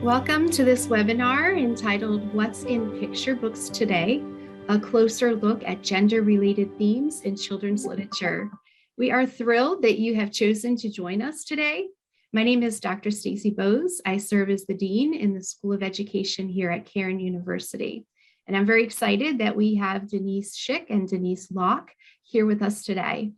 Welcome to this webinar entitled What's in Picture Books Today? A closer look at gender-related themes in children's literature. We are thrilled that you have chosen to join us today. My name is Dr. Stacey Bose. I serve as the Dean in the School of Education here at Cairn University. And I'm very excited that we have Denise Shick and Denise Loock here with us today.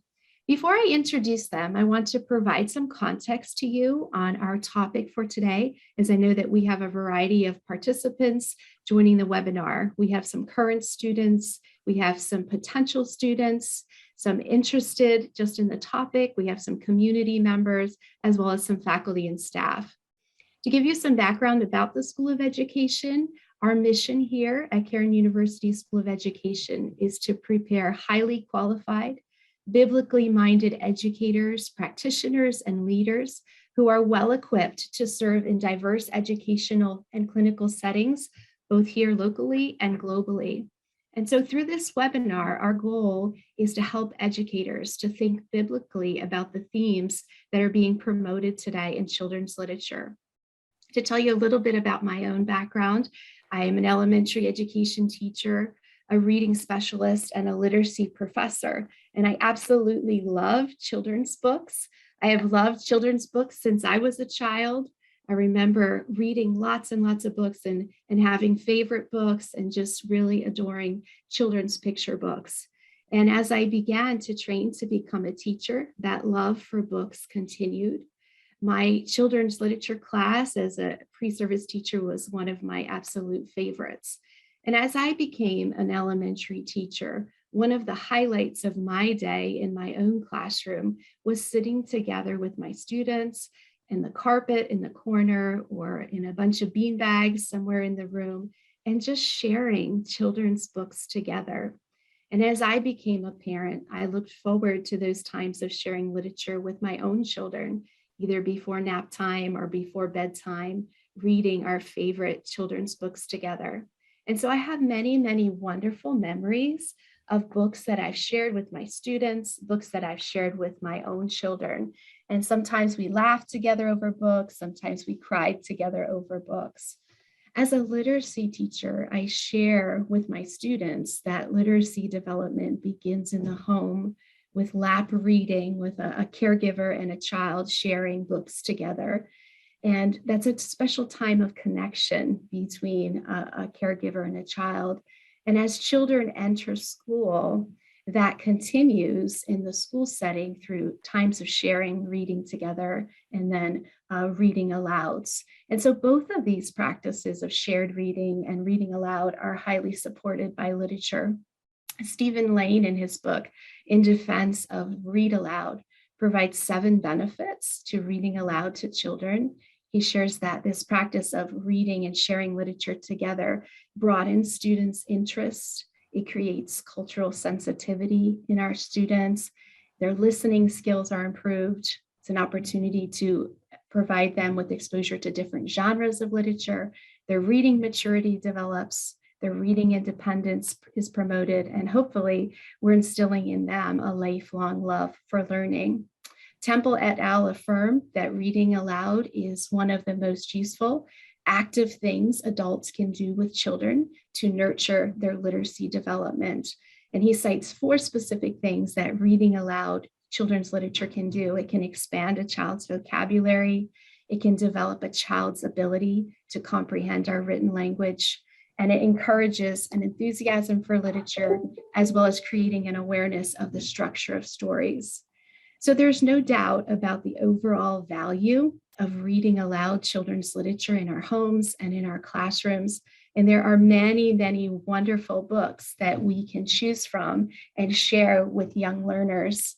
Before I introduce them, I want to provide some context to you on our topic for today, as I know that we have a variety of participants joining the webinar. We have some current students, we have some potential students, some interested just in the topic, we have some community members, as well as some faculty and staff. To give you some background about the School of Education, our mission here at Cairn University School of Education is to prepare highly qualified, biblically minded educators, practitioners, and leaders who are well equipped to serve in diverse educational and clinical settings, both here locally and globally. And so through this webinar, our goal is to help educators to think biblically about the themes that are being promoted today in children's literature. To tell you a little bit about my own background, I am an elementary education teacher, a reading specialist, and a literacy professor. And I absolutely love children's books. I have loved children's books since I was a child. I remember reading lots and lots of books and having favorite books and just really adoring children's picture books. And as I began to train to become a teacher, that love for books continued. My children's literature class as a pre-service teacher was one of my absolute favorites. And as I became an elementary teacher, one of the highlights of my day in my own classroom was sitting together with my students in the carpet in the corner or in a bunch of bean bags somewhere in the room and just sharing children's books together. And as I became a parent, I looked forward to those times of sharing literature with my own children, either before nap time or before bedtime, reading our favorite children's books together. And so I have many, many wonderful memories of books that I've shared with my students, books that I've shared with my own children. And sometimes we laughed together over books, sometimes we cried together over books. As a literacy teacher, I share with my students that literacy development begins in the home with lap reading, with a caregiver and a child sharing books together. And that's a special time of connection between a caregiver and a child. And as children enter school, that continues in the school setting through times of sharing, reading together, and then reading alouds. And so both of these practices of shared reading and reading aloud are highly supported by literature. Stephen Lane, in his book, In Defense of Read Aloud, provides 7 benefits to reading aloud to children. He shares that this practice of reading and sharing literature together broadens students' interests. It creates cultural sensitivity in our students. Their listening skills are improved. It's an opportunity to provide them with exposure to different genres of literature. Their reading maturity develops. Their reading independence is promoted, and hopefully we're instilling in them a lifelong love for learning. Temple et al. Affirm that reading aloud is one of the most useful, active things adults can do with children to nurture their literacy development. And he cites 4 specific things that reading aloud children's literature can do. It can expand a child's vocabulary. It can develop a child's ability to comprehend our written language. And it encourages an enthusiasm for literature, as well as creating an awareness of the structure of stories. So there's no doubt about the overall value of reading aloud children's literature in our homes and in our classrooms. And there are many, many wonderful books that we can choose from and share with young learners.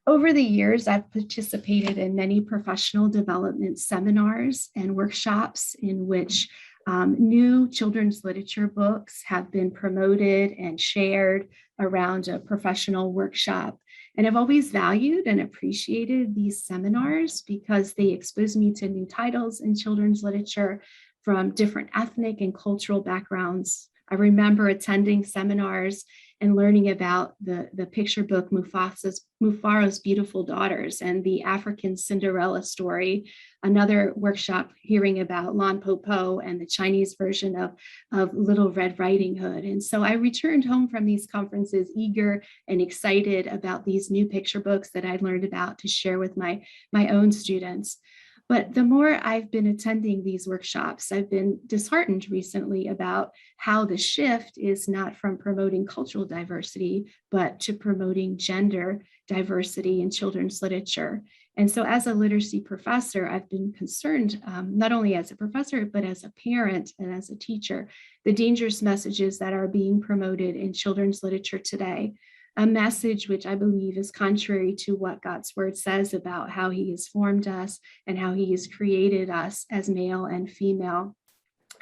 Over the years, I've participated in many professional development seminars and workshops in which new children's literature books have been promoted and shared around a professional workshop. And I've always valued and appreciated these seminars because they expose me to new titles in children's literature from different ethnic and cultural backgrounds, I remember attending seminars and learning about the picture book Mufaro's Beautiful Daughters and the African Cinderella story. Another workshop hearing about Lan Po Po and the Chinese version of Little Red Riding Hood. And so I returned home from these conferences eager and excited about these new picture books that I learned about to share with my own students. But the more I've been attending these workshops, I've been disheartened recently about how the shift is not from promoting cultural diversity, but to promoting gender diversity in children's literature. And so as a literacy professor, I've been concerned, not only as a professor, but as a parent and as a teacher, the dangerous messages that are being promoted in children's literature today. A message which I believe is contrary to what God's word says about how he has formed us and how he has created us as male and female.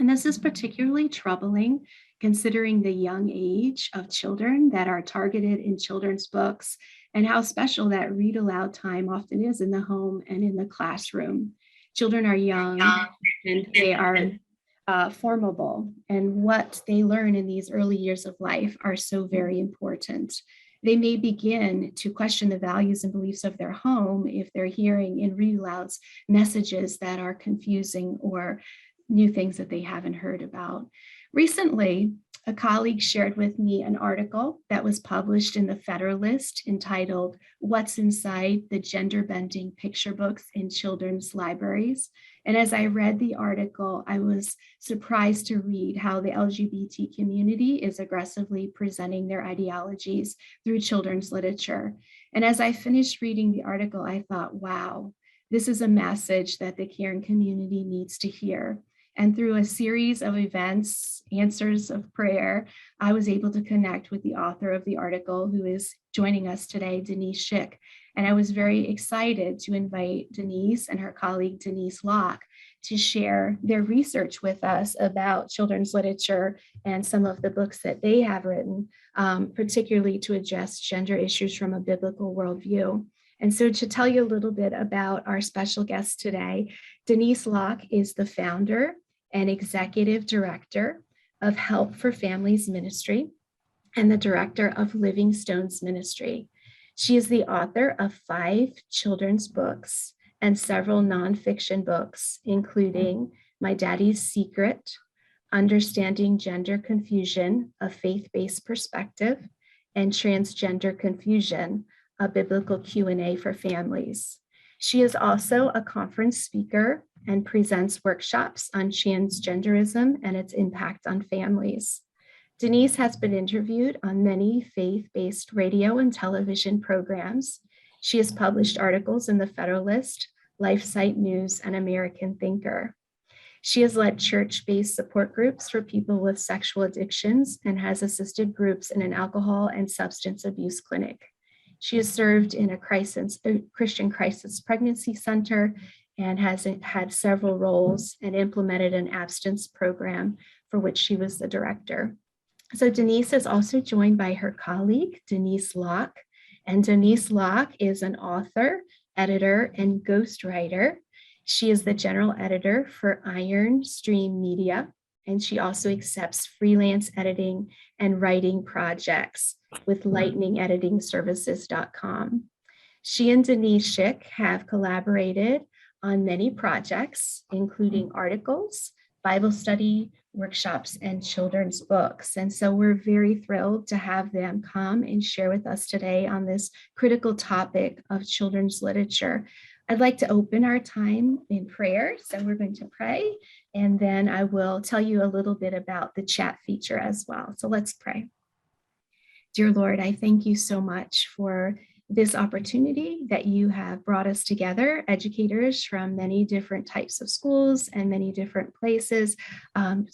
And this is particularly troubling considering the young age of children that are targeted in children's books and how special that read aloud time often is in the home and in the classroom. Children are young and they are formable, and what they learn in these early years of life are so very important. They may begin to question the values and beliefs of their home if they're hearing in read alouds messages that are confusing or new things that they haven't heard about. Recently, a colleague shared with me an article that was published in the Federalist entitled "What's Inside the Gender Bending Picture Books in Children's Libraries." And as I read the article, I was surprised to read how the LGBT community is aggressively presenting their ideologies through children's literature. And as I finished reading the article, I thought, wow, this is a message that the caring community needs to hear. And through a series of events, answers of prayer, I was able to connect with the author of the article, who is joining us today, Denise Shick. And I was very excited to invite Denise and her colleague, Denise Loock, to share their research with us about children's literature and some of the books that they have written, particularly to address gender issues from a biblical worldview. And so to tell you a little bit about our special guest today, Denise Loock is the founder and executive director of Help for Families Ministry and the director of Living Stones Ministry. She is the author of 5 children's books and several nonfiction books, including My Daddy's Secret, Understanding Gender Confusion, a Faith-Based Perspective, and Transgender Confusion, a Biblical Q&A for Families. She is also a conference speaker and presents workshops on transgenderism and its impact on families. Denise has been interviewed on many faith-based radio and television programs. She has published articles in the Federalist, LifeSite News, and American Thinker. She has led church-based support groups for people with sexual addictions and has assisted groups in an alcohol and substance abuse clinic. She has served in a Christian crisis pregnancy center and has had several roles and implemented an abstinence program for which she was the director. So Denise is also joined by her colleague, Denise Loock. And Denise Loock is an author, editor, and ghostwriter. She is the general editor for Iron Stream Media, and she also accepts freelance editing and writing projects with lightningeditingservices.com. She and Denise Shick have collaborated on many projects, including articles, Bible study, workshops, and children's books. And so we're very thrilled to have them come and share with us today on this critical topic of children's literature. I'd like to open our time in prayer. So we're going to pray, and then I will tell you a little bit about the chat feature as well. So let's pray. Dear Lord, I thank you so much for this opportunity that you have brought us together, educators from many different types of schools and many different places, some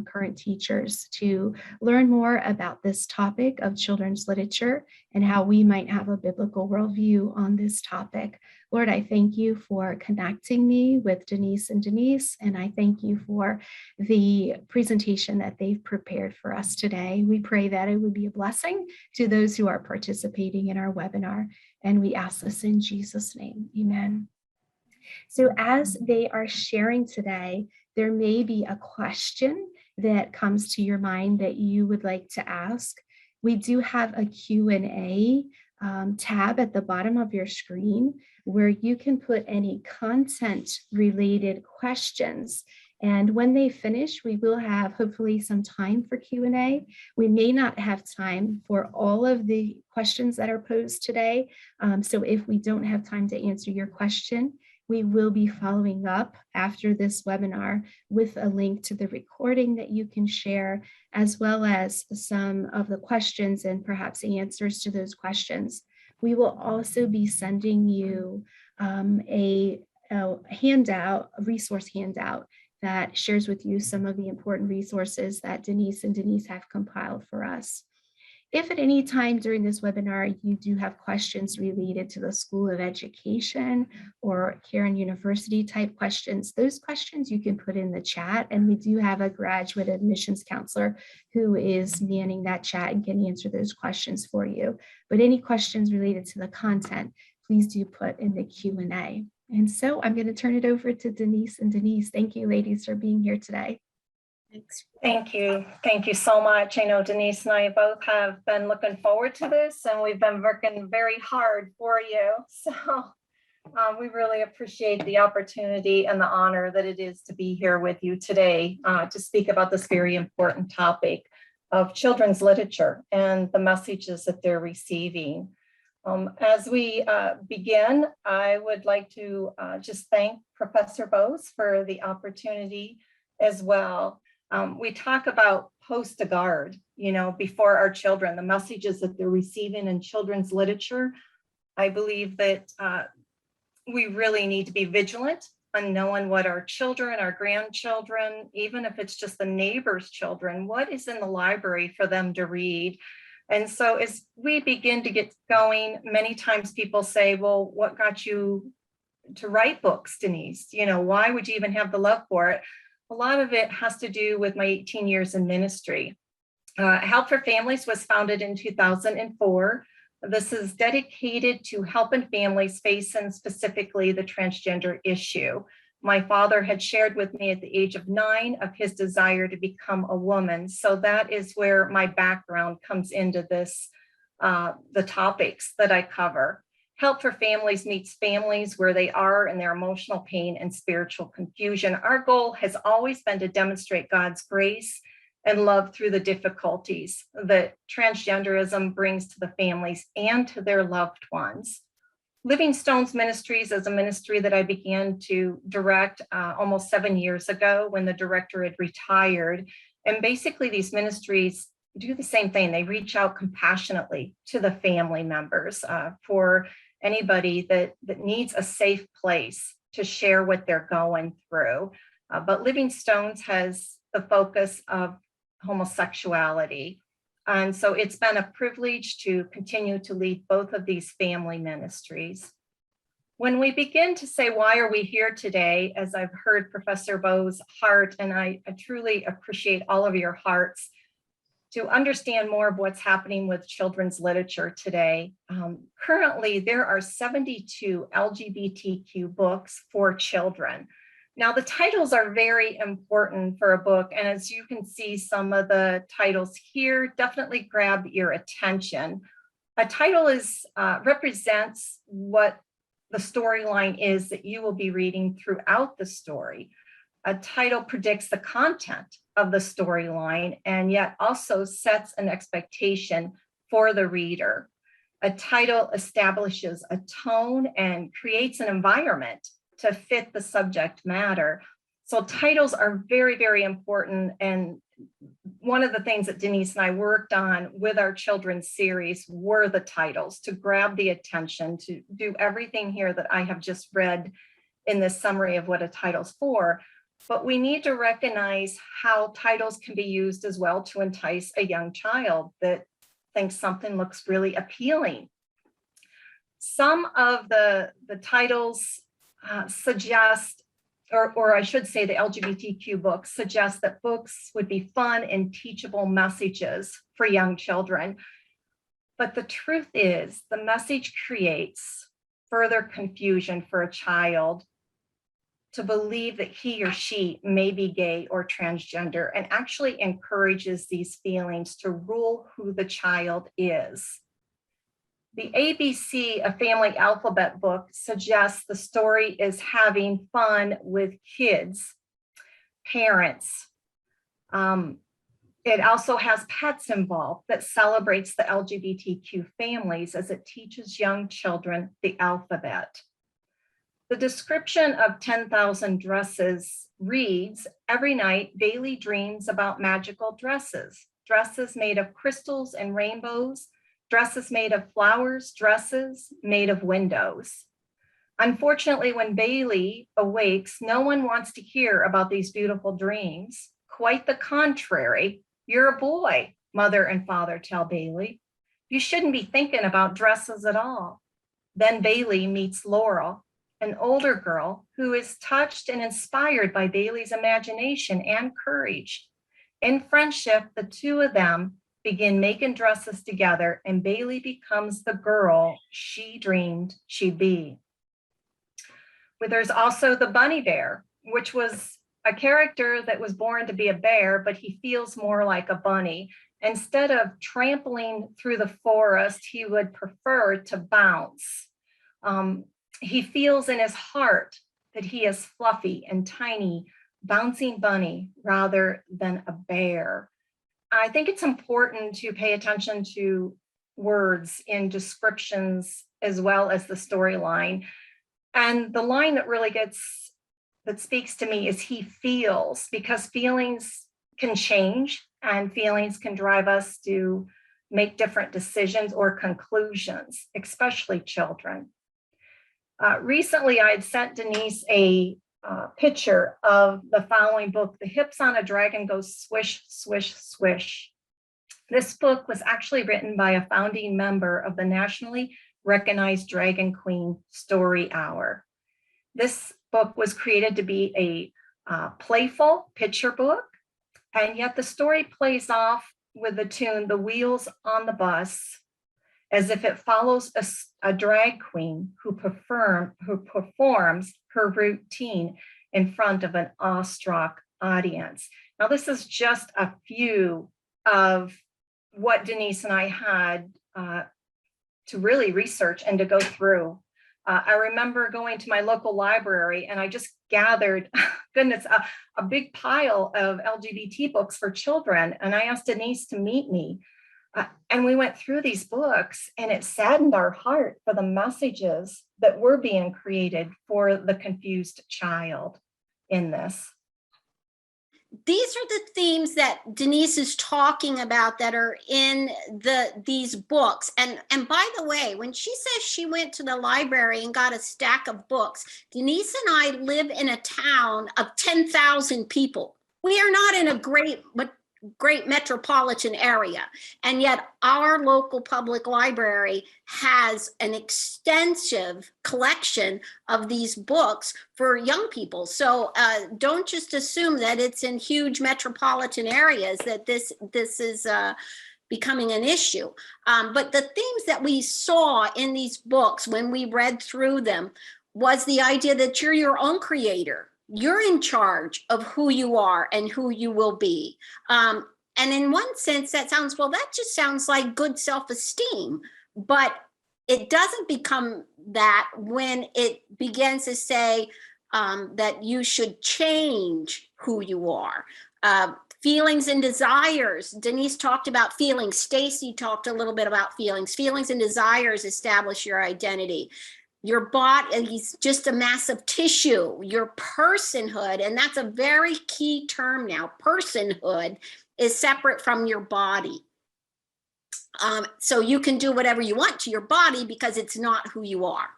current teachers, to learn more about this topic of children's literature and how we might have a biblical worldview on this topic. Lord, I thank you for connecting me with Denise, and I thank you for the presentation that they've prepared for us today. We pray that it would be a blessing to those who are participating in our webinar, and we ask this in Jesus' name, amen. So as they are sharing today, there may be a question that comes to your mind that you would like to ask. We do have a Q&A tab at the bottom of your screen where you can put any content related questions. And when they finish, we will have hopefully some time for Q&A. We may not have time for all of the questions that are posed today. So if we don't have time to answer your question, we will be following up after this webinar with a link to the recording that you can share, as well as some of the questions and perhaps answers to those questions. We will also be sending you a handout, a resource handout that shares with you some of the important resources that Denise have compiled for us. If at any time during this webinar you do have questions related to the School of Education or Cairn University type questions, those questions you can put in the chat, and we do have a graduate admissions counselor who is manning that chat and can answer those questions for you. But any questions related to the content, please do put in the Q&A. And so I'm going to turn it over to Denise. And Denise, thank you ladies for being here today. Thanks. Thank you. Thank you so much. I know Denise and I both have been looking forward to this, and we've been working very hard for you. So we really appreciate the opportunity and the honor that it is to be here with you today to speak about this very important topic of children's literature and the messages that they're receiving. As we begin, I would like to just thank Professor Bose for the opportunity as well. We talk about post a guard, before our children, the messages that they're receiving in children's literature. I believe that we really need to be vigilant on knowing what our children, our grandchildren, even if it's just the neighbor's children, what is in the library for them to read. And so as we begin to get going, many times people say, well, what got you to write books, Denise? Why would you even have the love for it? A lot of it has to do with my 18 years in ministry. Help for Families was founded in 2004. This is dedicated to helping families facing specifically the transgender issue. My father had shared with me at the age of 9 of his desire to become a woman. So that is where my background comes into this, the topics that I cover. Help for Families meets families where they are in their emotional pain and spiritual confusion. Our goal has always been to demonstrate God's grace and love through the difficulties that transgenderism brings to the families and to their loved ones. Living Stones Ministries is a ministry that I began to direct almost 7 years ago when the director had retired. And basically these ministries do the same thing. They reach out compassionately to the family members for anybody that needs a safe place to share what they're going through. But Living Stones has the focus of homosexuality. And so it's been a privilege to continue to lead both of these family ministries. When we begin to say, why are we here today? As I've heard Professor Bose's heart, and I truly appreciate all of your hearts, to understand more of what's happening with children's literature today. Currently, there are 72 LGBTQ books for children. Now, the titles are very important for a book, and as you can see, some of the titles here definitely grab your attention. A title represents what the storyline is that you will be reading throughout the story. A title predicts the content of the storyline and yet also sets an expectation for the reader. A title establishes a tone and creates an environment to fit the subject matter. So titles are very, very important. And one of the things that Denise and I worked on with our children's series were the titles to grab the attention, to do everything here that I have just read in this summary of what a title's for. But we need to recognize how titles can be used as well to entice a young child that thinks something looks really appealing. Some of the titles suggest, or I should say the LGBTQ books suggest that books would be fun and teachable messages for young children. But the truth is, the message creates further confusion for a child to believe that he or she may be gay or transgender, and actually encourages these feelings to rule who the child is. The ABC, A Family Alphabet book, suggests the story is having fun with kids, parents. It also has pets involved that celebrates the LGBTQ families as it teaches young children the alphabet. The description of 10,000 dresses reads, every night Bailey dreams about magical dresses, dresses made of crystals and rainbows, dresses made of flowers, dresses made of windows. Unfortunately, when Bailey awakes, no one wants to hear about these beautiful dreams. Quite the contrary, you're a boy, mother and father tell Bailey. You shouldn't be thinking about dresses at all. Then Bailey meets Laurel, an older girl who is touched and inspired by Bailey's imagination and courage. In friendship, the two of them begin making dresses together, and Bailey becomes the girl she dreamed she'd be. But there's also the bunny bear, which was a character that was born to be a bear, but he feels more like a bunny. Instead of trampling through the forest, he would prefer to bounce. He feels in his heart that he is fluffy and tiny, bouncing bunny rather than a bear. I think it's important to pay attention to words in descriptions as well as the storyline. And the line that speaks to me is he feels, because feelings can change and feelings can drive us to make different decisions or conclusions, especially children. Recently, I had sent Denise a picture of the following book, The Hips on a Dragon Go Swish, Swish, Swish. This book was actually written by a founding member of the nationally recognized Dragon Queen Story Hour. This book was created to be a playful picture book, and yet the story plays off with the tune, The Wheels on the Bus, as if it follows a drag queen who performs her routine in front of an awestruck audience. Now, this is just a few of what Denise and I had to really research and to go through. I remember going to my local library and I just gathered, goodness, a big pile of LGBT books for children. And I asked Denise to meet me. And we went through these books, and it saddened our heart for the messages that were being created for the confused child in this. These are the themes that Denise is talking about that are in these books. And by the way, when she says she went to the library and got a stack of books, Denise and I live in a town of 10,000 people. We are not in a great metropolitan area, and yet our local public library has an extensive collection of these books for young people. So don't just assume that it's in huge metropolitan areas that this is becoming an issue. But the themes that we saw in these books when we read through them was the idea that you're your own creator. You're in charge of who you are and who you will be. And in one sense, that just sounds like good self-esteem, but it doesn't become that when it begins to say that you should change who you are. Feelings and desires. Denise talked about feelings. Stacey talked a little bit about feelings. Feelings and desires establish your identity. Your body is just a mass of tissue, your personhood, and that's a very key term now. Personhood is separate from your body. So you can do whatever you want to your body because it's not who you are.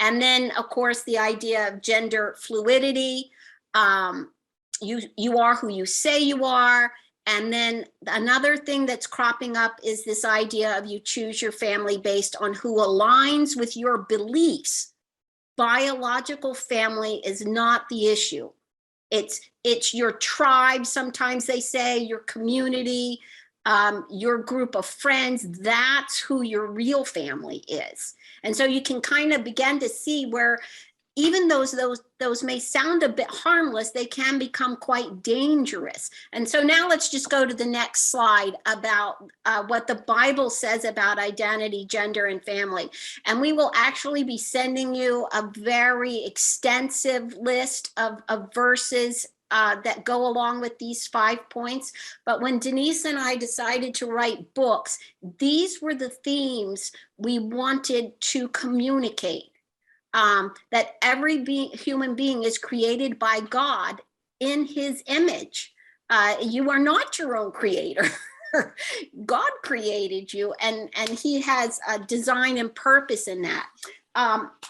And then, of course, the idea of gender fluidity. You are who you say you are. And then another thing that's cropping up is this idea of you choose your family based on who aligns with your beliefs. Biological family is not the issue. It's your tribe, sometimes they say, your community, your group of friends. That's who your real family is. And so you can kind of begin to see where even those may sound a bit harmless, they can become quite dangerous. And so now let's just go to the next slide about what the Bible says about identity, gender, and family. And we will actually be sending you a very extensive list of verses that go along with these 5 points. But when Denise and I decided to write books, these were the themes we wanted to communicate. That every human being is created by God in his image. You are not your own creator. God created you, and he has a design and purpose in that.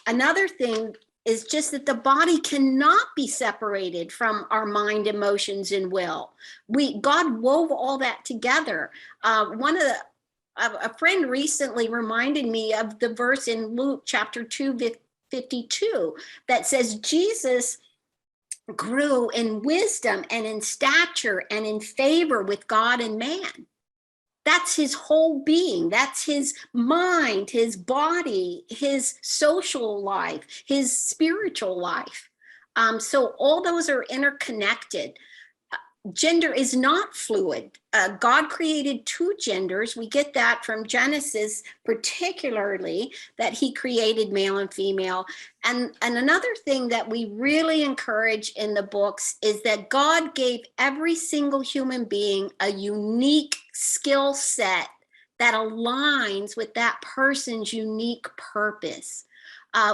Another thing is just that the body cannot be separated from our mind, emotions, and will. God wove all that together. A friend recently reminded me of the verse in Luke chapter 2:52 that says Jesus grew in wisdom and in stature and in favor with God and man. That's his whole being. That's his mind, his body, his social life, his spiritual life. So all those are interconnected. Gender is not fluid. God created 2 genders. We get that from Genesis, particularly that he created male and female. And another thing that we really encourage in the books is that God gave every single human being a unique skill set that aligns with that person's unique purpose.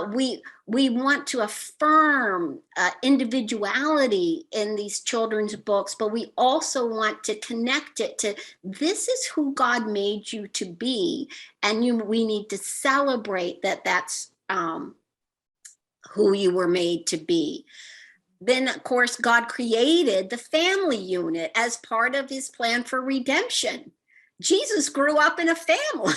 We want to affirm individuality in these children's books, but we also want to connect it to this is who God made you to be, and we need to celebrate that that's who you were made to be. Then, of course, God created the family unit as part of his plan for redemption. Jesus grew up in a family.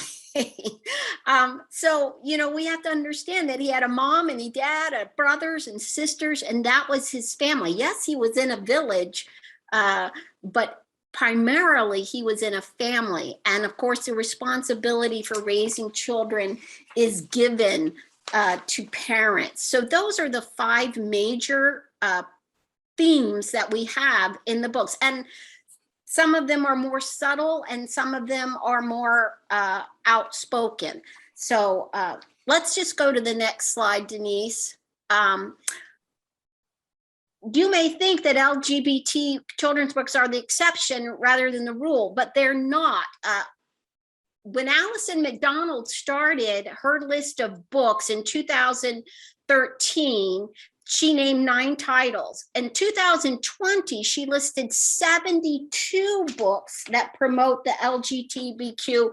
So, we have to understand that he had a mom and he dad, brothers and sisters, and that was his family. Yes, he was in a village, but primarily he was in a family. And of course, the responsibility for raising children is given to parents. So those are the 5 major themes that we have in the books. And some of them are more subtle and some of them are more outspoken. So let's just go to the next slide, Denise. You may think that LGBT children's books are the exception rather than the rule, but they're not. When Allison McDonald started her list of books in 2013, she named 9 titles. In 2020, she listed 72 books that promote the LGBTQ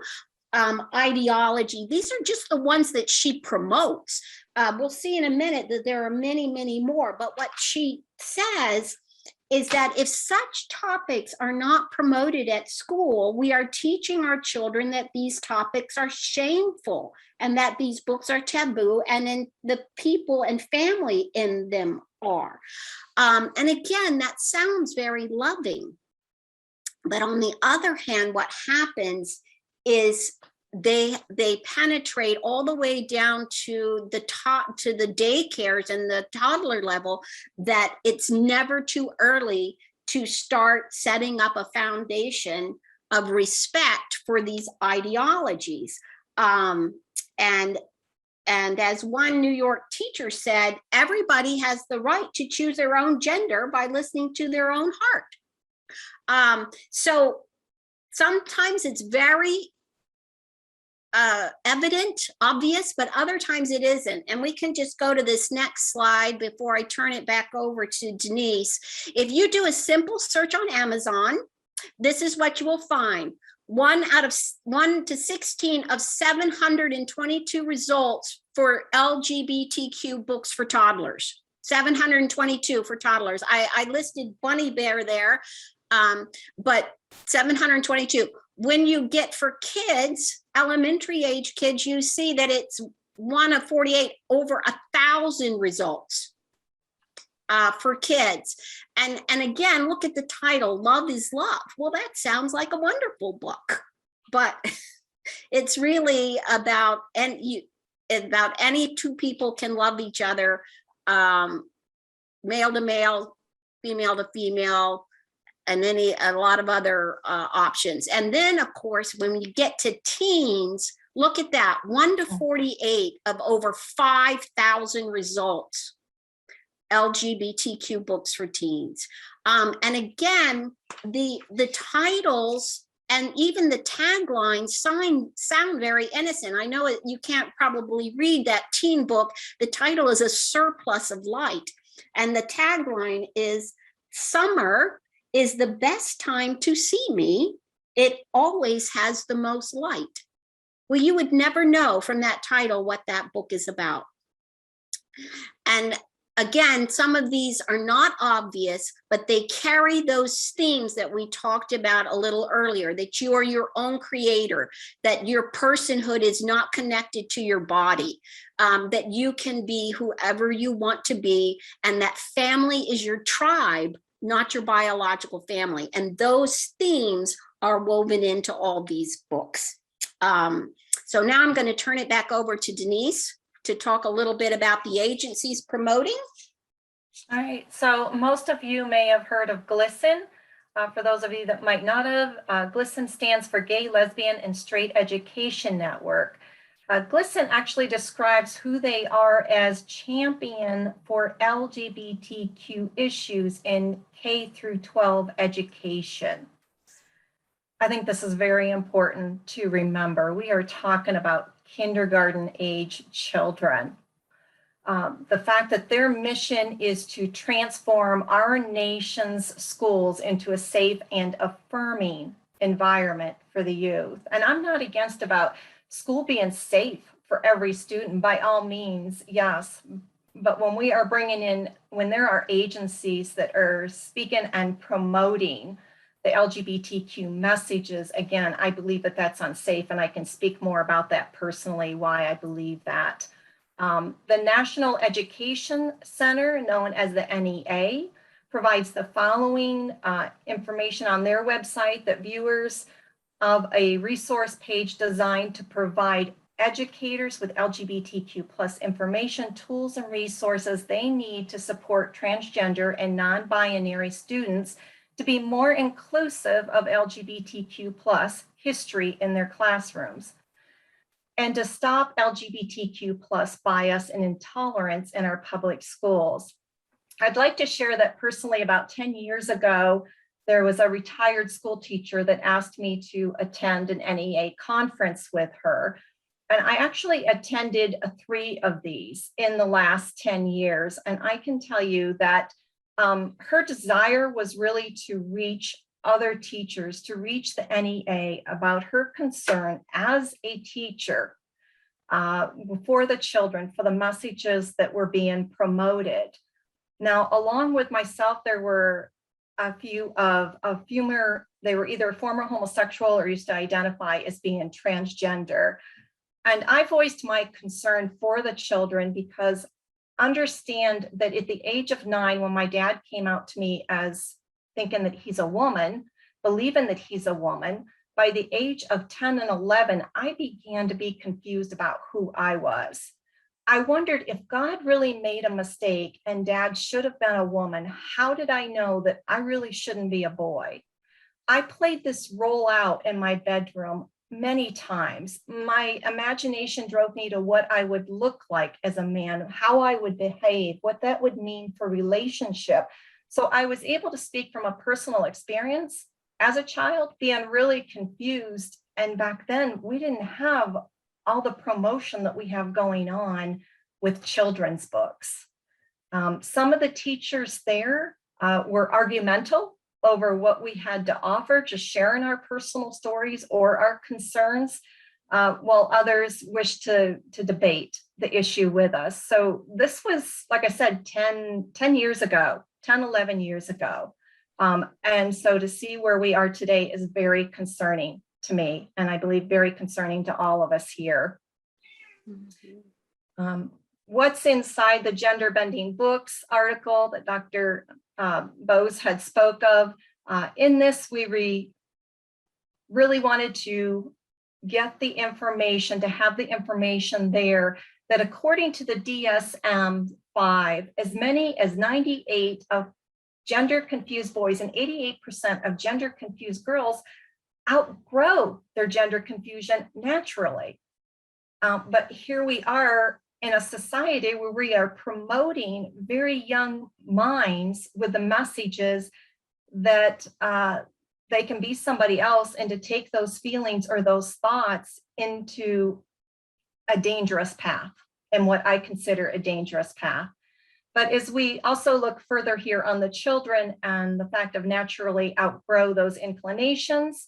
ideology. These are just the ones that she promotes. We'll see in a minute that there are many, many more. But what she says is that if such topics are not promoted at school, we are teaching our children that these topics are shameful and that these books are taboo, and then the people and family in them are. And again, that sounds very loving. But on the other hand, what happens is they penetrate all the way down to the daycares and the toddler level, that it's never too early to start setting up a foundation of respect for these ideologies. And as one New York teacher said, everybody has the right to choose their own gender by listening to their own heart. So sometimes it's very evident, obvious, but other times it isn't. And we can just go to this next slide before I turn it back over to Denise. If you do a simple search on Amazon, this is what you will find. 1 to 16 of 722 results for LGBTQ books for toddlers. 722 for toddlers. I listed Bunny Bear there, but 722. When you get for kids, elementary age kids, you see that it's 1 of 48, over 1,000 results for kids. And again, look at the title, Love is Love. Well, that sounds like a wonderful book, but it's really about any 2 people can love each other male to male, female to female, and then a lot of other options. And then, of course, when you get to teens, look at that, 1 to 48 of over 5,000 results, LGBTQ books for teens. And again, the titles and even the taglines sound very innocent. I know you can't probably read that teen book. The title is A Surplus of Light. And the tagline is, summer is the best time to see me. It always has the most light. Well, you would never know from that title what that book is about. And again, some of these are not obvious, but they carry those themes that we talked about a little earlier, that you are your own creator, that your personhood is not connected to your body, that you can be whoever you want to be, and that family is your tribe, not your biological family. And those themes are woven into all these books. So now I'm going to turn it back over to Denise to talk a little bit about the agencies promoting. All right, so most of you may have heard of GLSEN. For those of you that might not have, GLSEN stands for Gay, Lesbian, and Straight Education Network. GLSEN actually describes who they are as champion for LGBTQ issues in K through 12 education. I think this is very important to remember. We are talking about kindergarten age children. The fact that their mission is to transform our nation's schools into a safe and affirming environment for the youth. And I'm not against about school being safe for every student, by all means, yes. But when we are bringing in, when there are agencies that are speaking and promoting the LGBTQ messages, again, I believe that that's unsafe, and I can speak more about that personally, why I believe that. The National Education Center, known as the NEA, provides the following information on their website that viewers of a resource page designed to provide educators with LGBTQ plus information, tools, and resources they need to support transgender and non-binary students to be more inclusive of LGBTQ plus history in their classrooms, and to stop LGBTQ plus bias and intolerance in our public schools. I'd like to share that personally, about 10 years ago, there was a retired school teacher that asked me to attend an NEA conference with her. And I actually attended 3 of these in the last 10 years. And I can tell you that her desire was really to reach other teachers, to reach the NEA about her concern as a teacher for the children, for the messages that were being promoted. Now, along with myself, there were a few more, they were either former homosexual or used to identify as being transgender. And I voiced my concern for the children because understand that at the age of 9, when my dad came out to me as thinking that he's a woman, believing that he's a woman, by the age of 10 and 11, I began to be confused about who I was. I wondered if God really made a mistake and Dad should have been a woman. How did I know that I really shouldn't be a boy? I played this role out in my bedroom many times. My imagination drove me to what I would look like as a man, how I would behave, what that would mean for relationship. So I was able to speak from a personal experience as a child, being really confused. And back then, we didn't have all the promotion that we have going on with children's books. Some of the teachers there were argumentative over what we had to offer, just sharing our personal stories or our concerns, while others wished to debate the issue with us. So this was, like I said, 10 years ago, 10, 11 years ago. And so to see where we are today is very concerning to me, and I believe very concerning to all of us here. What's inside the Gender Bending Books article that Dr. Bose had spoke of? In this, we really wanted to get the information, to have the information there, that according to the DSM-5, as many as 98 of gender confused boys and 88% of gender confused girls outgrow their gender confusion naturally. But here we are in a society where we are promoting very young minds with the messages that they can be somebody else, and to take those feelings or those thoughts into a dangerous path, and what I consider a dangerous path. But as we also look further here on the children and the fact of naturally outgrow those inclinations,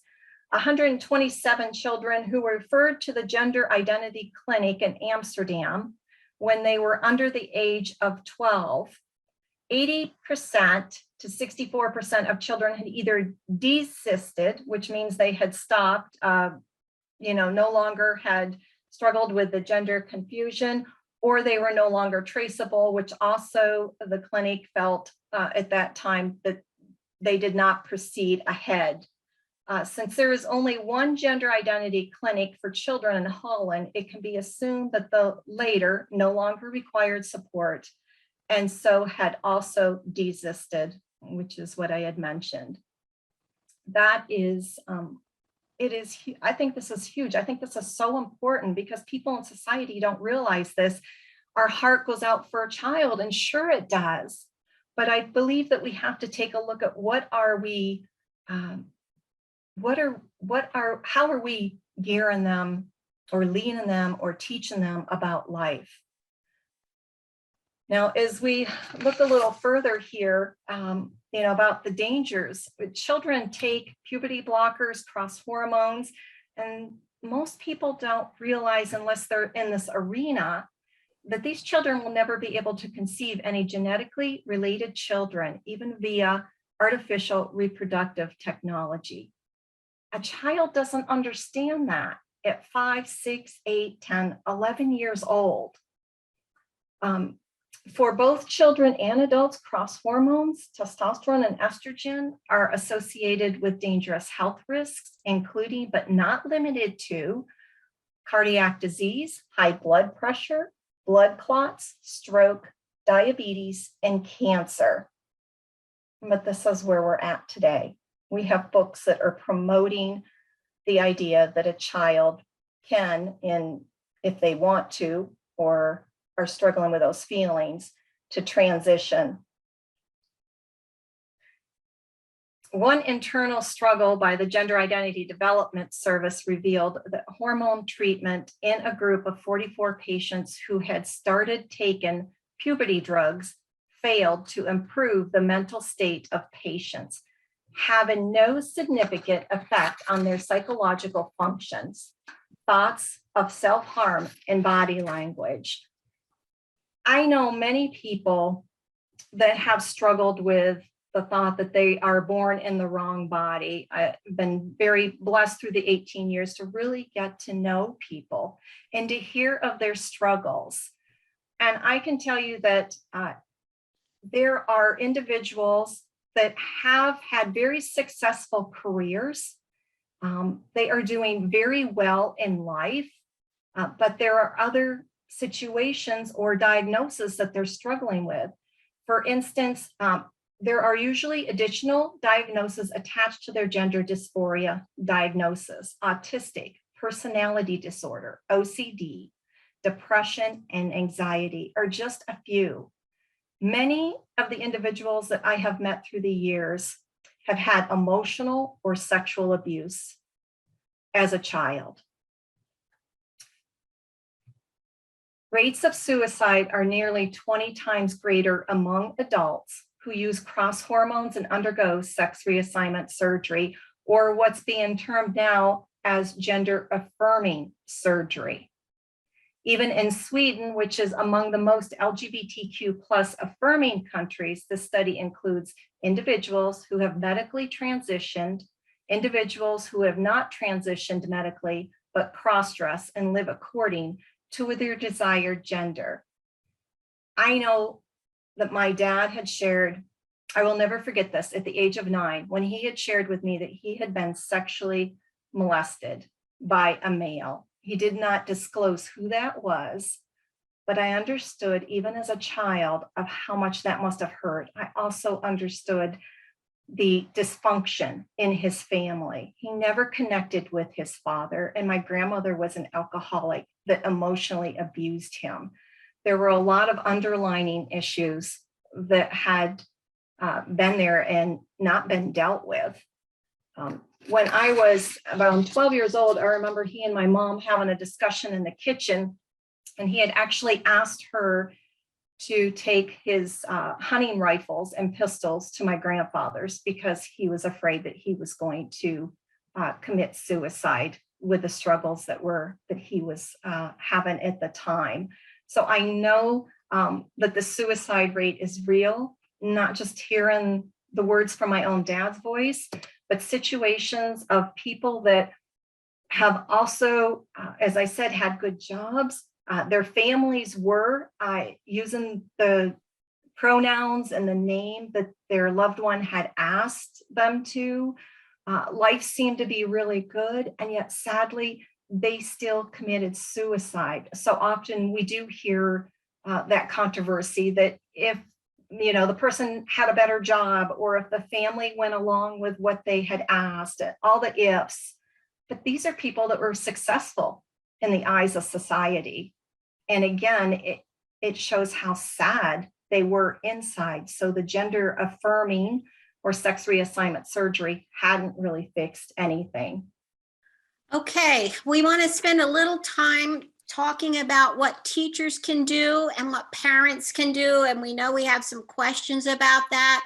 127 children who were referred to the gender identity clinic in Amsterdam when they were under the age of 12, 80% to 64% of children had either desisted, which means they had stopped, no longer had struggled with the gender confusion, or they were no longer traceable, which also the clinic felt at that time that they did not proceed ahead. Since there is only one gender identity clinic for children in Holland, it can be assumed that the later no longer required support, and so had also desisted, which is what I had mentioned. That is, I think this is huge. I think this is so important because people in society don't realize this. Our heart goes out for a child, and sure it does. But I believe that we have to take a look at how are we gearing them or leading them or teaching them about life? Now, as we look a little further here, about the dangers, children take puberty blockers, cross hormones, and most people don't realize, unless they're in this arena, that these children will never be able to conceive any genetically related children, even via artificial reproductive technology. A child doesn't understand that at 5, 6, 8, 10, 11 years old. For both children and adults, cross hormones, testosterone and estrogen, are associated with dangerous health risks, including but not limited to cardiac disease, high blood pressure, blood clots, stroke, diabetes, and cancer. But this is where we're at today. We have books that are promoting the idea that a child can, if they want to, or are struggling with those feelings, to transition. One internal struggle by the Gender Identity Development Service revealed that hormone treatment in a group of 44 patients who had started taking puberty drugs failed to improve the mental state of patients, having no significant effect on their psychological functions, thoughts of self-harm, and body language. I know many people that have struggled with the thought that they are born in the wrong body. I've been very blessed through the 18 years to really get to know people and to hear of their struggles. And I can tell you that there are individuals that have had very successful careers. They are doing very well in life, but there are other situations or diagnoses that they're struggling with. For instance, there are usually additional diagnoses attached to their gender dysphoria diagnosis: autistic, personality disorder, OCD, depression, and anxiety are just a few. Many of the individuals that I have met through the years have had emotional or sexual abuse as a child. Rates of suicide are nearly 20 times greater among adults who use cross hormones and undergo sex reassignment surgery, or what's being termed now as gender affirming surgery. Even in Sweden, which is among the most LGBTQ plus affirming countries, this study includes individuals who have medically transitioned, individuals who have not transitioned medically, but cross-dress and live according to their desired gender. I know that my dad had shared, I will never forget this, at the age of 9, when he had shared with me that he had been sexually molested by a male. He did not disclose who that was, but I understood, even as a child, of how much that must have hurt. I also understood the dysfunction in his family. He never connected with his father, and my grandmother was an alcoholic that emotionally abused him. There were a lot of underlining issues that had been there and not been dealt with. When I was about 12 years old, I remember he and my mom having a discussion in the kitchen, and he had actually asked her to take his hunting rifles and pistols to my grandfather's because he was afraid that he was going to commit suicide with the struggles that he was having at the time. So I know that the suicide rate is real, not just hearing the words from my own dad's voice, but situations of people that have also, as I said, had good jobs. Their families were using the pronouns and the name that their loved one had asked them to. Life seemed to be really good, and yet sadly, they still committed suicide. So often we do hear that controversy that if the person had a better job, or if the family went along with what they had asked, all the ifs. But these are people that were successful in the eyes of society. And again, it shows how sad they were inside. So the gender affirming or sex reassignment surgery hadn't really fixed anything. Okay, we want to spend a little time talking about what teachers can do and what parents can do. And we know we have some questions about that.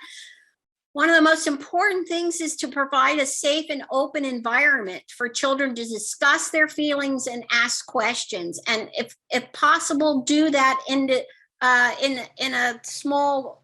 One of the most important things is to provide a safe and open environment for children to discuss their feelings and ask questions. And if possible, do that in a small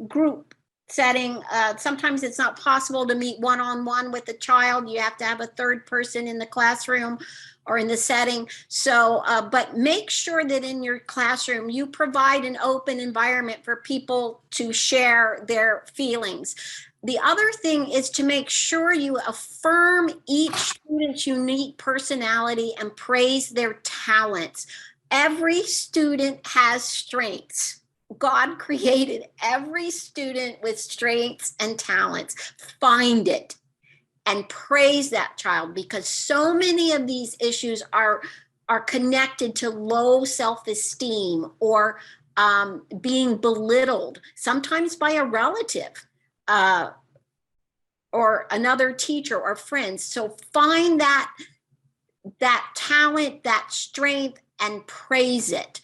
group setting. Sometimes it's not possible to meet one-on-one with a child. You have to have a third person in the classroom or in the setting. So, but make sure that in your classroom, you provide an open environment for people to share their feelings. The other thing is to make sure you affirm each student's unique personality and praise their talents. Every student has strengths. God created every student with strengths and talents. Find it and praise that child, because so many of these issues are connected to low self-esteem or being belittled, sometimes by a relative or another teacher or friends. So find that talent, that strength, and praise it.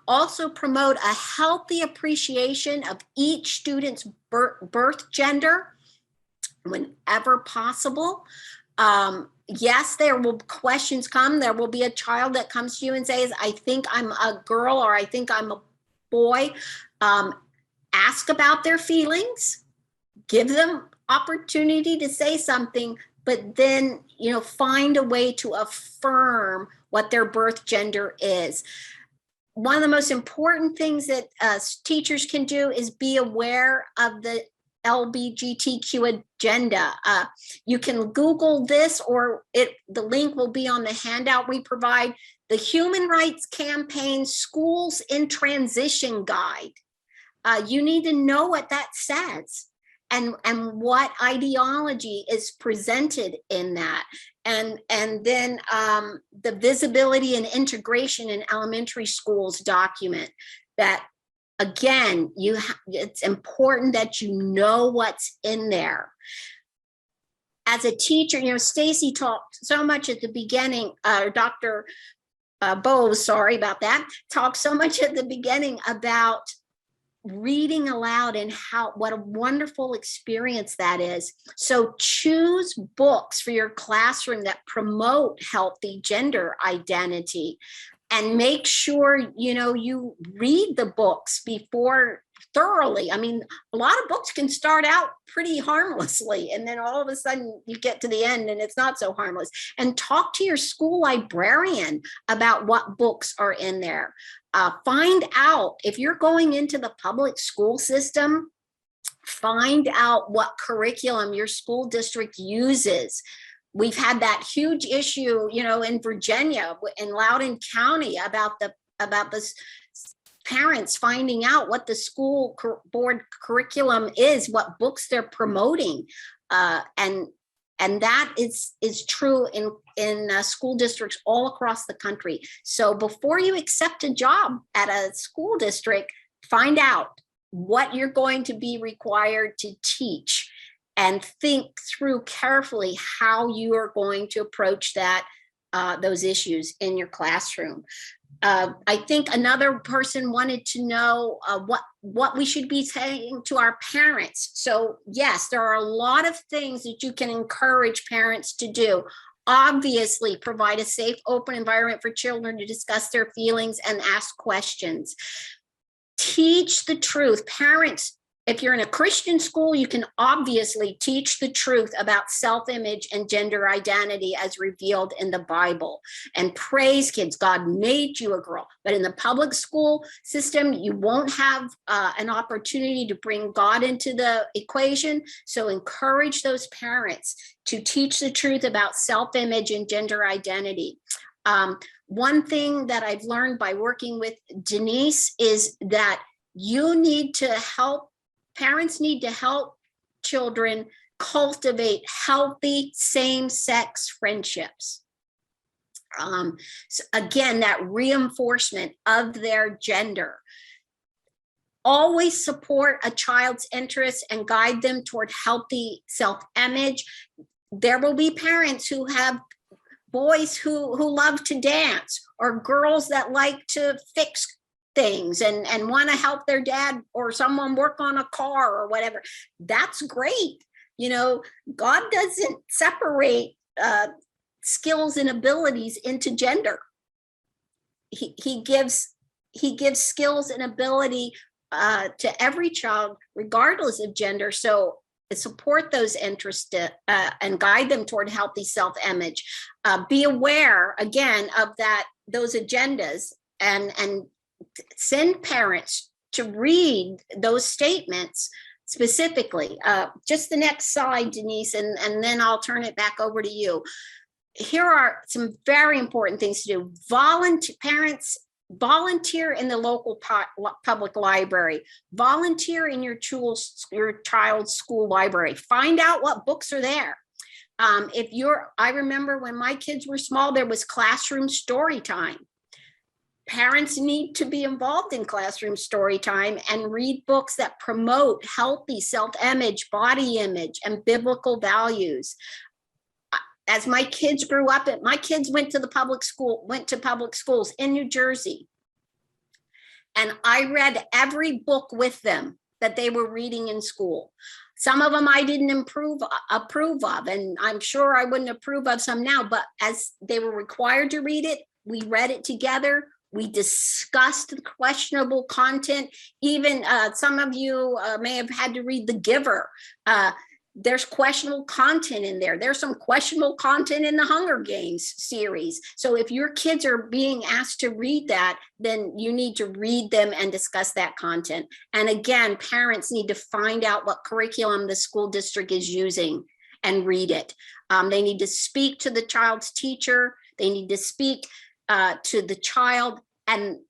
Also promote a healthy appreciation of each student's birth gender whenever possible. Yes, there will questions come. There will be a child that comes to you and says, I think I'm a girl, or I think I'm a boy. Ask about their feelings, give them opportunity to say something, but then, find a way to affirm what their birth gender is. One of the most important things that teachers can do is be aware of the LGBTQ agenda. You can Google this, or the link will be on the handout we provide. The Human Rights Campaign Schools in Transition Guide. You need to know what that says and what ideology is presented in that. And then the Visibility and Integration in Elementary Schools document that, again, it's important that you know what's in there. As a teacher, Stacey talked so much at the beginning, Dr. Bose, sorry about that, talked so much at the beginning about reading aloud and what a wonderful experience that is. So choose books for your classroom that promote healthy gender identity, and make sure you read the books before thoroughly. I mean, a lot of books can start out pretty harmlessly, and then all of a sudden you get to the end and it's not so harmless. And talk to your school librarian about what books are in there. Find out, if you're going into the public school system, find out what curriculum your school district uses. we've had that huge issue, in Virginia, in Loudoun County, about the parents finding out what the school board curriculum is, what books they're promoting, and that is true in school districts all across the country. So before you accept a job at a school district, find out what you're going to be required to teach, and think through carefully how you are going to approach those issues in your classroom. I think another person wanted to know what we should be saying to our parents. So yes, there are a lot of things that you can encourage parents to do. Obviously, provide a safe, open environment for children to discuss their feelings and ask questions. Teach the truth. Parents, if you're in a Christian school, you can obviously teach the truth about self-image and gender identity as revealed in the Bible, and praise kids. God made you a girl. But in the public school system, you won't have an opportunity to bring God into the equation. So encourage those parents to teach the truth about self-image and gender identity. One thing that I've learned by working with Denise is that parents need to help children cultivate healthy same-sex friendships. So again, that reinforcement of their gender. Always support a child's interests and guide them toward healthy self-image. There will be parents who have boys who love to dance, or girls that like to fix things and want to help their dad or someone work on a car or whatever. That's great. God doesn't separate skills and abilities into gender. He gives skills and ability to every child, regardless of gender. So support those interests and guide them toward healthy self-image. Be aware, again, of those agendas, and send parents to read those statements specifically. Just the next slide, Denise, and then I'll turn it back over to you. Here are some very important things to do. Parents, volunteer in the local public library. Volunteer in your child's school library. Find out what books are there. I remember when my kids were small, there was classroom story time. Parents need to be involved in classroom story time and read books that promote healthy self-image, body image, and biblical values. As my kids grew up, my kids went to public schools in New Jersey. And I read every book with them that they were reading in school. Some of them I didn't approve of, and I'm sure I wouldn't approve of some now, but as they were required to read it, we read it together. We discussed the questionable content. Even some of you may have had to read The Giver. There's questionable content in there. There's some questionable content in the Hunger Games series. So if your kids are being asked to read that, then you need to read them and discuss that content. And again, parents need to find out what curriculum the school district is using and read it. They need to speak to the child's teacher. They need to speak to the child. And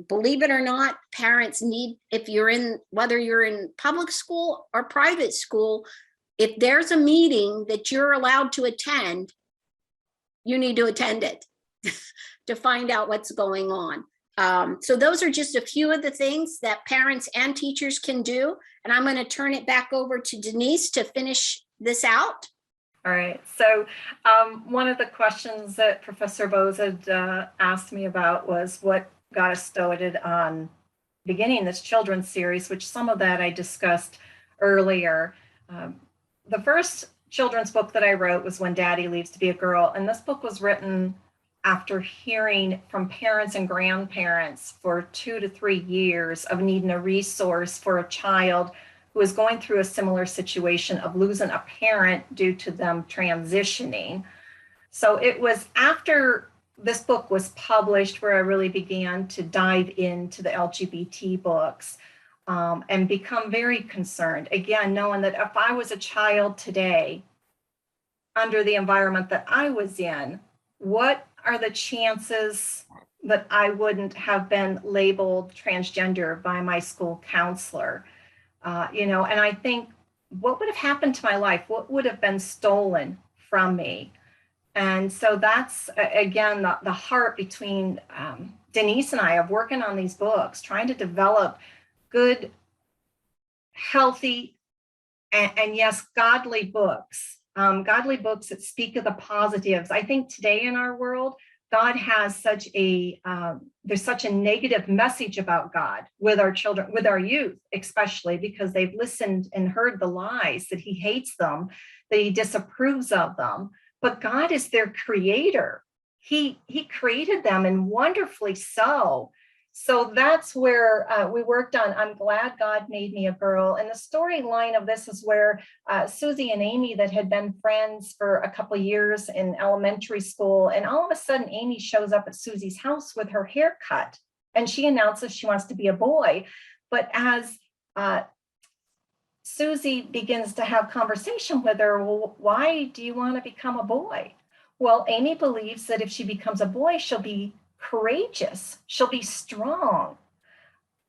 believe it or not, parents need, whether you're in public school or private school, if there's a meeting that you're allowed to attend, you need to attend it to find out what's going on. So those are just a few of the things that parents and teachers can do. And I'm going to turn it back over to Denise to finish this out. All right. So one of the questions that Professor Bose had asked me about was what got us started on beginning this children's series, which some of that I discussed earlier. The first children's book that I wrote was When Daddy Leaves to Be a Girl. And this book was written after hearing from parents and grandparents for 2 to 3 years of needing a resource for a child who is going through a similar situation of losing a parent due to them transitioning. So it was after this book was published where I really began to dive into the LGBT books and become very concerned. Again, knowing that if I was a child today under the environment that I was in, what are the chances that I wouldn't have been labeled transgender by my school counselor? And I think, what would have happened to my life? What would have been stolen from me? And so that's, again, the heart between Denise and I of working on these books, trying to develop good, healthy, and yes, godly books that speak of the positives. I think today in our world, God has there's such a negative message about God with our children, with our youth, especially because they've listened and heard the lies that he hates them, that he disapproves of them. But God is their creator. He created them, and wonderfully so. So that's where we worked on I'm Glad God Made Me a Girl. And the storyline of this is where Susie and Amy, that had been friends for a couple of years in elementary school, and all of a sudden Amy shows up at Susie's house with her hair cut, and she announces she wants to be a boy. But as Susie begins to have conversation with her, well, why do you want to become a boy? Well, Amy believes that if she becomes a boy, she'll be courageous, she'll be strong.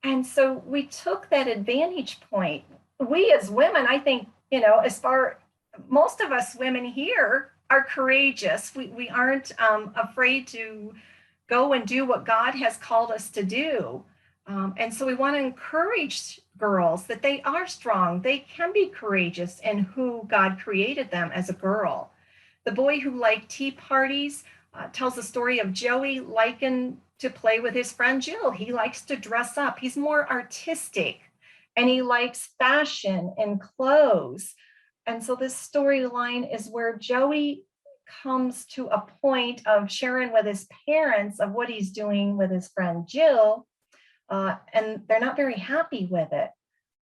And so we took that advantage point. We as women, I think, most of us women here are courageous. We aren't afraid to go and do what God has called us to do. And so we want to encourage girls that they are strong, they can be courageous in who God created them as a girl. The boy who liked tea parties tells the story of Joey liking to play with his friend Jill. He likes to dress up. He's more artistic, and he likes fashion and clothes. And so this storyline is where Joey comes to a point of sharing with his parents of what he's doing with his friend Jill, and they're not very happy with it.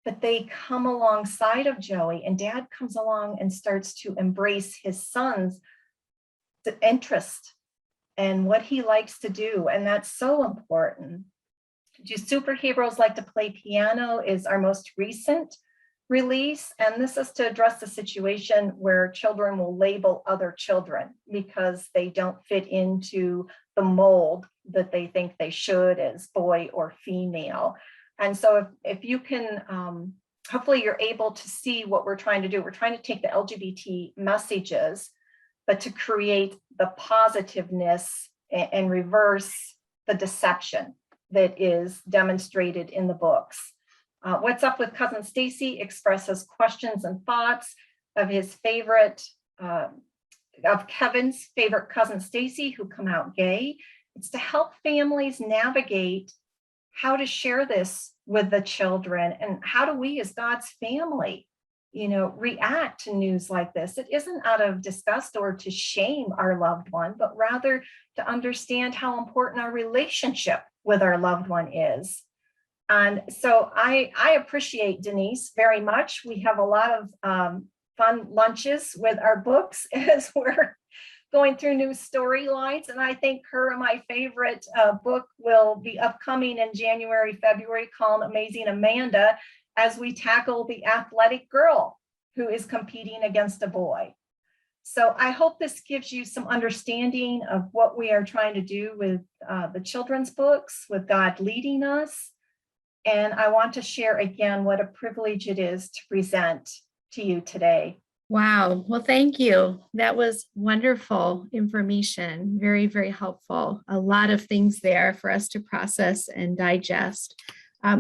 But they come alongside of Joey, and Dad comes along and starts to embrace his son's interest and what he likes to do. And that's so important. Do Superheroes Like to Play Piano is our most recent release. And this is to address the situation where children will label other children because they don't fit into the mold that they think they should as boy or female. And so if you can, hopefully you're able to see what we're trying to do. We're trying to take the LGBT messages, but to create the positiveness and reverse the deception that is demonstrated in the books. What's Up with Cousin Stacey expresses questions and thoughts of his favorite, of Kevin's favorite cousin Stacey, who come out gay. It's to help families navigate how to share this with the children, and how do we as God's family, react to news like this. It isn't out of disgust or to shame our loved one, but rather to understand how important our relationship with our loved one is. And so I appreciate Denise very much. We have a lot of fun lunches with our books as we're going through new storylines. And I think her and my favorite book will be upcoming in January, February, called Amazing Amanda, as we tackle the athletic girl who is competing against a boy. So I hope this gives you some understanding of what we are trying to do with the children's books, with God leading us. And I want to share again what a privilege it is to present to you today. Wow. Well, thank you. That was wonderful information. Very, very helpful. A lot of things there for us to process and digest.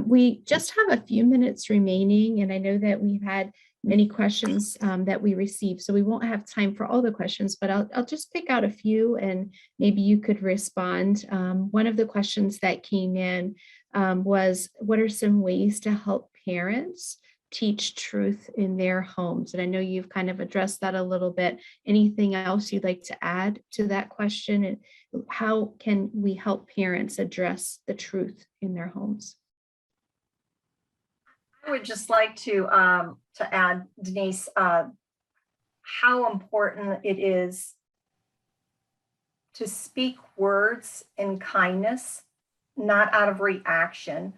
We just have a few minutes remaining, and I know that we've had many questions that we received, so we won't have time for all the questions, but I'll just pick out a few and maybe you could respond. One of the questions that came in was, what are some ways to help parents teach truth in their homes? And I know you've kind of addressed that a little bit. Anything else you'd like to add to that question? And how can we help parents address the truth in their homes? I would just like to add, Denise, how important it is to speak words in kindness, not out of reaction.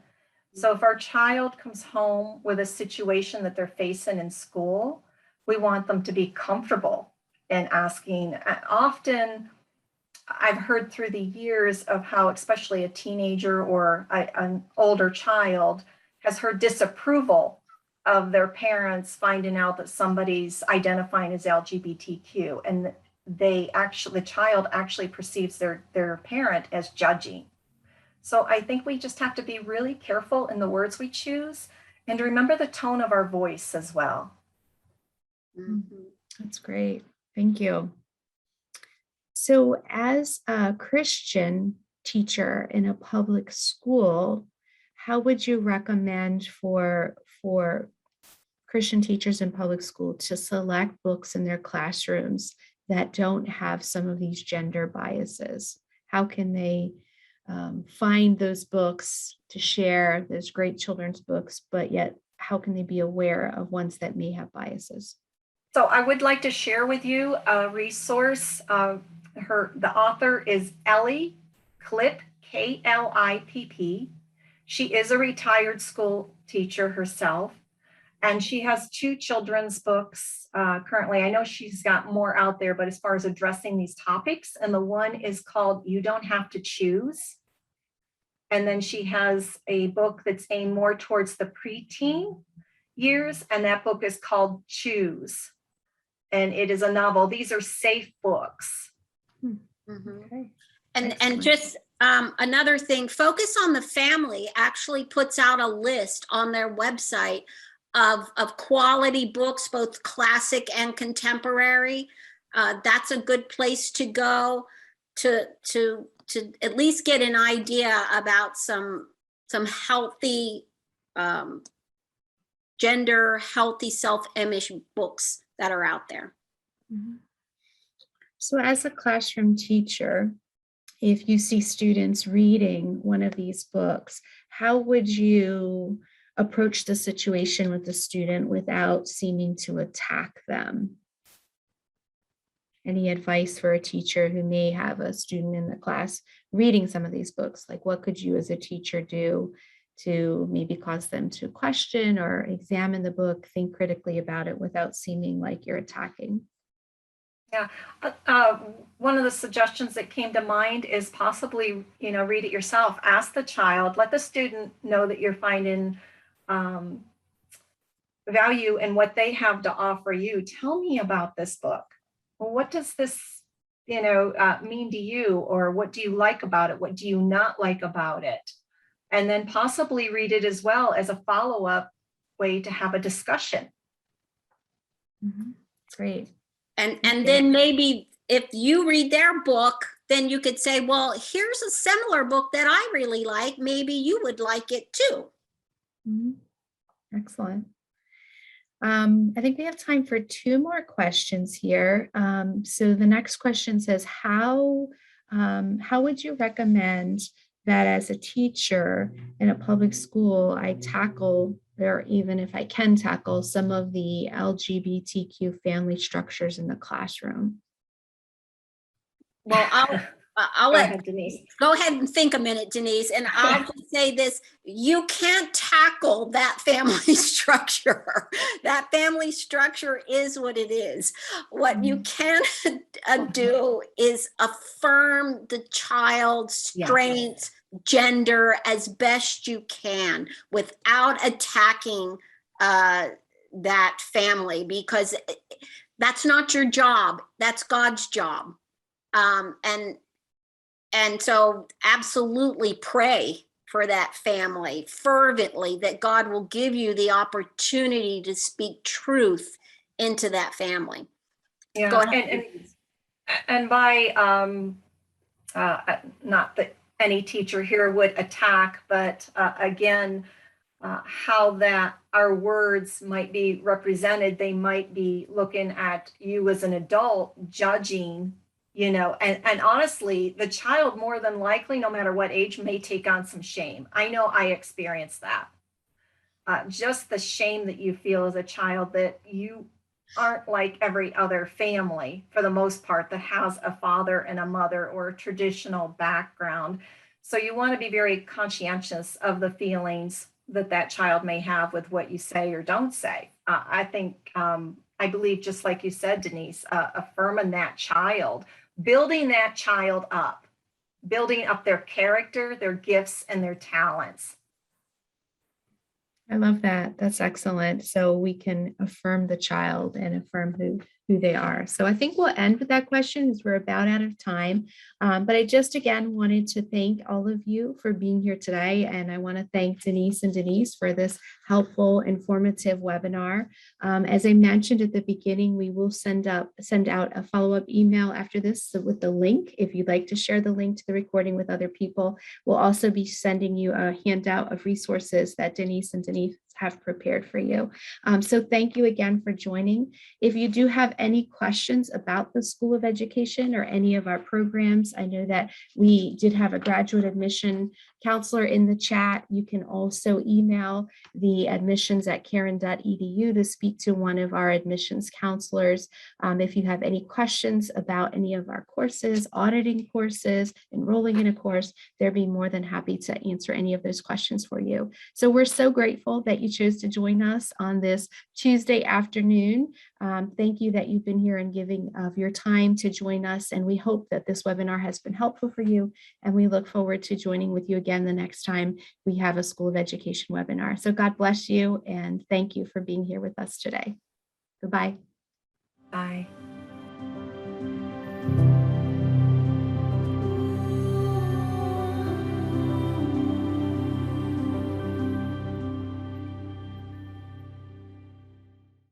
So if our child comes home with a situation that they're facing in school, we want them to be comfortable and asking. Often I've heard through the years of how, especially a teenager or an older child, has heard disapproval of their parents finding out that somebody's identifying as LGBTQ, and the child actually perceives their parent as judging. So I think we just have to be really careful in the words we choose and remember the tone of our voice as well. Mhm. That's great. Thank you. So as a Christian teacher in a public school, how would you recommend for Christian teachers in public school to select books in their classrooms that don't have some of these gender biases? How can they find those books to share, those great children's books, but yet how can they be aware of ones that may have biases? So I would like to share with you a resource. The author is Ellie Klipp, Klipp. She is a retired school teacher herself, and she has 2 children's books currently. I know she's got more out there, but as far as addressing these topics, and the one is called You Don't Have to Choose. And then she has a book that's aimed more towards the preteen years, and that book is called Choose. And it is a novel. These are safe books. Mhm. Okay. And Excellent. just another thing, Focus on the Family actually puts out a list on their website of quality books, both classic and contemporary. That's a good place to go to at least get an idea about some healthy gender healthy self-image books that are out there. Mhm. So as a classroom teacher, if you see students reading one of these books, how would you approach the situation with the student without seeming to attack them? Any advice for a teacher who may have a student in the class reading some of these books? Like, what could you as a teacher do to maybe cause them to question or examine the book, think critically about it without seeming like you're attacking? Yeah. One of the suggestions that came to mind is possibly, read it yourself. Ask the child, let the student know that you're finding value in what they have to offer you. Tell me about this book. Well, what does this, mean to you? Or what do you like about it? What do you not like about it? And then possibly read it as well as a follow-up way to have a discussion. Mhm. Great. And Okay. then maybe if you read their book, then you could say, well, here's a similar book that I really like. Maybe you would like it too. Mhm. Excellent. I think we have time for 2 more questions here. So the next question says, how would you recommend that as a teacher in a public school, I tackle, or even if I can tackle, some of the LGBTQ family structures in the classroom? Well, I'll Go let ahead, Denise. go ahead and think a minute, Denise, and I'll just say this: you can't tackle that family structure. That family structure is what it is. What you can do is affirm the child's Yes. strengths, gender as best you can without attacking that family, because that's not your job. That's God's job. And so absolutely pray for that family fervently, that God will give you the opportunity to speak truth into that family. Yeah. Go ahead. And by not that any teacher here would attack, but again, how that our words might be represented. They might be looking at you as an adult, judging, and honestly, the child more than likely, no matter what age, may take on some shame. I know I experienced that. Just the shame that you feel as a child that you aren't like every other family for the most part that has a father and a mother or a traditional background. So you want to be very conscientious of the feelings that child may have with what you say or don't say. I think I believe, just like you said, Denise, affirming that child, building that child up, building up their character, their gifts, and their talents. I love that. That's excellent. So we can affirm the child and affirm who they are. So I think we'll end with that question as we're about out of time. But I just again wanted to thank all of you for being here today. And I want to thank Denise and Denise for this helpful, informative webinar. As I mentioned at the beginning, we will send out a follow-up email after this with the link. If you'd like to share the link to the recording with other people, we'll also be sending you a handout of resources that Denise and Denise have prepared for you. So thank you again for joining. If you do have any questions about the School of Education or any of our programs, I know that we did have a graduate admission counselor in the chat. You can also email the admissions@cairn.edu to speak to one of our admissions counselors. If you have any questions about any of our courses, auditing courses, enrolling in a course, they'll be more than happy to answer any of those questions for you. So we're so grateful that you chose to join us on this Tuesday afternoon. Thank you that you've been here and giving of your time to join us. And we hope that this webinar has been helpful for you. And we look forward to joining with you again the next time we have a School of Education webinar. So God bless you and thank you for being here with us today. Goodbye. Bye.